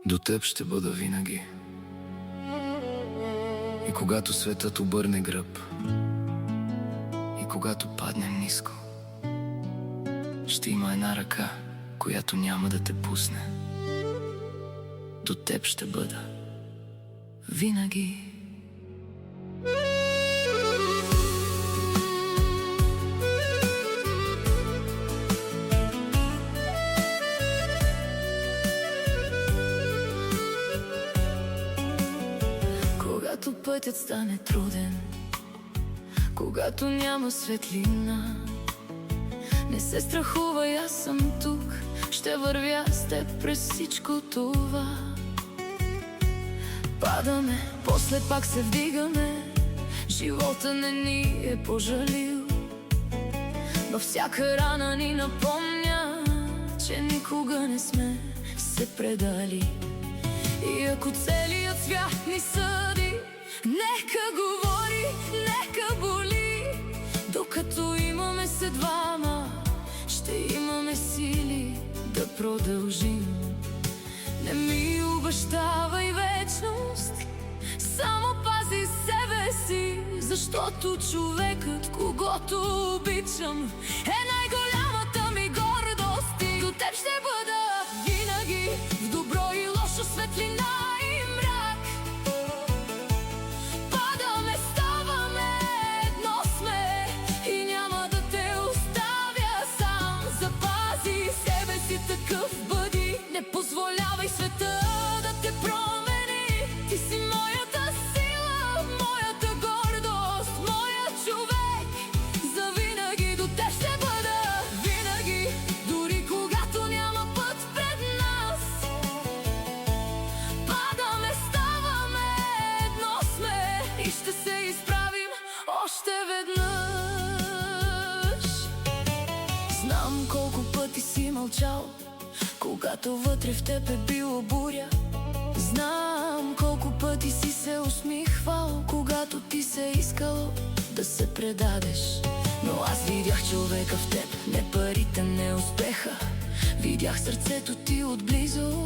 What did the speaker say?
До теб ще бъда винаги. И когато светът обърне гръб, и когато паднем ниско, ще има една ръка, която няма да те пусне. До теб ще бъда винаги. Когато пътят стане труден, когато няма светлина, не се страхувай, аз съм тук, ще вървя с теб през всичко това. Падаме, после пак се вдигаме, живота не ни е пожалил. Във всяка рана ни напомня, че никога не сме се предали. И ако целият свят ни съди, нека говори, нека боли. Докато имаме се двама, ще имаме сили да продължим. Не ми обещавай вечност, само пази себе си, защото човекът, когото обичам, е най-голямата ми гордост. И до теб ще бъда винаги, в добро и лошо, светлина и мрак. Падаме, ставаме, едно сме и няма да те оставя сам. Запази себе си, такъв бъди, не позволявай света да те промени. Ти си моята сила, моята гордост, моя човек. Завинаги до теб ще бъда винаги, дори когато няма път пред нас. Падаме, ставаме, едно сме и ще се изправим още веднъж. Знам колко пъти си мълчал, когато вътре в теб е било буря. Знам колко пъти си се усмихвал, когато ти се искал да се предадеш. Но аз видях човека в теб, не парите, не успеха. Видях сърцето ти отблизо